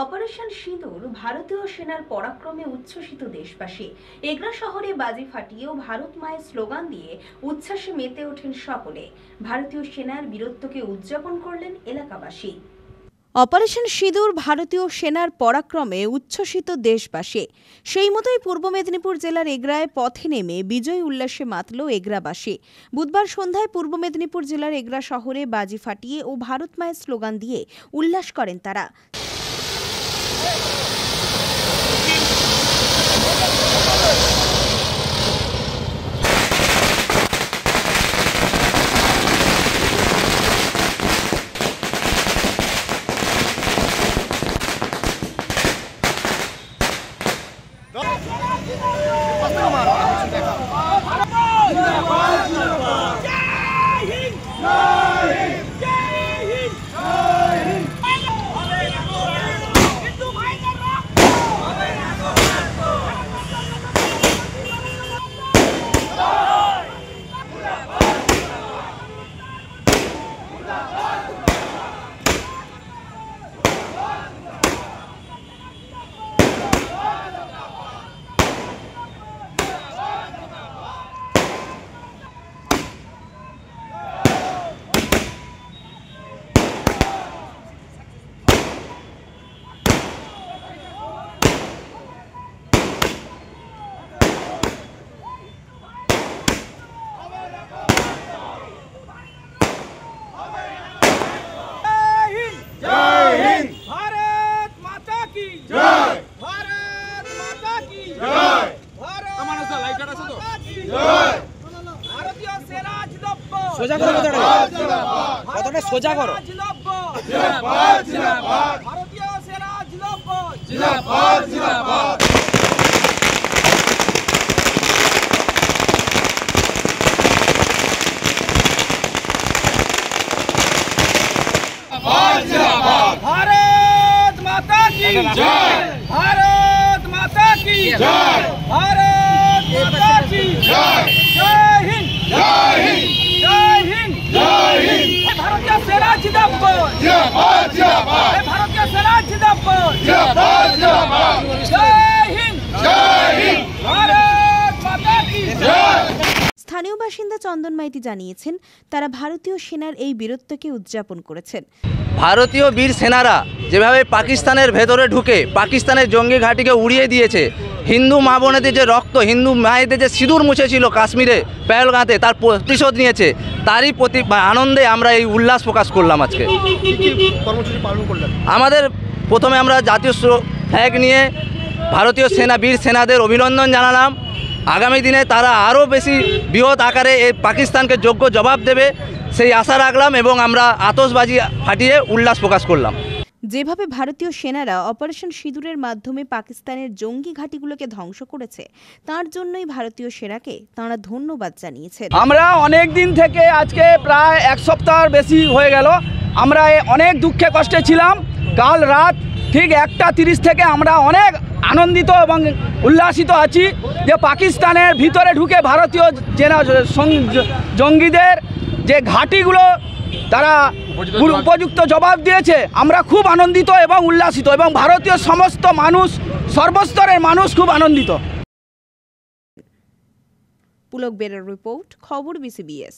Operation সিঁদুর ভারতীয় সেনার পরাক্রমে উচ্ছ্বসিত দেশবাসী। এগরা শহরে বাজি ফাটিয়েও ভারত মায়ের স্লোগান দিয়ে উচ্ছ্বাসে মেতে ওঠেন সকলে। ভারতীয় সেনার বীরত্বকে উদযাপন করলেন এলাকাবাসী। অপারেশন সিঁদুর ভারতীয় সেনার পরাক্রমে উচ্ছ্বসিত দেশবাসী। সেই মতোই পূর্ব মেদিনীপুর জেলার এগরায় পথে নেমে বিজয় উল্লাসে মাতল এগরাবাসী। বুধবার সন্ধ্যায় পূর্ব মেদিনীপুর জেলার এগরা শহরে বাজি ফাটিয়ে ও ভারত মায়ের স্লোগান দিয়ে উল্লাস করেন তারা। সোজা করো কতটা সোজা করো। জিন্দাবাদ জিন্দাবাদ ভারতীয় সেনা জিন্দাবাদ জিন্দাবাদ জিন্দাবাদ। भारत माता की जय, भारत माता की जय, भारत माता की जय। जय हिंद जय हिंद जय हिंद जय हिंद। भारतीय सेना जिंदाबाद जिंदाबाद जिंदाबाद। भारतीय सेना जिंदाबाद जिंदाबाद जिंदाबाद। जय हिंद जय हिंद भारत माता की जय। স্থানীয় বাসিন্দা চন্দন মাইতি জানিয়েছেন, তারা ভারতীয় সেনার এই বীরত্বকে উদযাপন করেছেন। ভারতীয় বীর সেনারা যেভাবে পাকিস্তানের ভেতরে ঢুকে পাকিস্তানের জঙ্গি ঘাঁটিকে উড়িয়ে দিয়েছে, হিন্দু মা বোনেদের যে রক্ত, হিন্দু মায়েদের যে সিঁদুর মুছেছিল কাশ্মীরে পেহেলগাঁতে, তার প্রতিশোধ নিয়েছে, তারই আনন্দে আমরা এই উল্লাস প্রকাশ করলাম। আজকে কর্মসূচি পালন করলেন। আমাদের প্রথমে আমরা জাতীয় ফ্ল্যাগ নিয়ে ভারতীয় সেনা বীর সেনাদের অভিনন্দন জানালাম। আগামী দিনে তারা আরও বেশি বৃহৎ আকারে এই পাকিস্তানকে যোগ্য জবাব দেবে সেই আশা রাখলাম এবং আমরা আতশবাজি ফাটিয়ে উল্লাস প্রকাশ করলাম। যেভাবে ভারতীয় সেনারা অপারেশন সিঁদুরের মাধ্যমে পাকিস্তানের জঙ্গি ঘাঁটিগুলোকে ধ্বংস করেছে, তার জন্যই ভারতীয় সেনাকে তাঁরা ধন্যবাদ জানিয়েছেন। আমরা অনেক দিন থেকে আজকে প্রায় এক সপ্তাহের বেশি হয়ে গেল আমরা অনেক দুঃখে কষ্টে ছিলাম। কাল রাত ঠিক 1:30 থেকে আমরা অনেক আনন্দিত এবং উল্লাসিত আছি যে পাকিস্তানের ভিতরে ঢুকে ভারতীয় জঙ্গিদের যে ঘাঁটিগুলো তারা উপযুক্ত জবাব দিয়েছে। আমরা খুব আনন্দিত এবং উল্লাসিত এবং ভারতীয় সমস্ত মানুষ, সর্বস্তরের মানুষ খুব আনন্দিত। পুলক বেরার রিপোর্ট, খবর BCBS।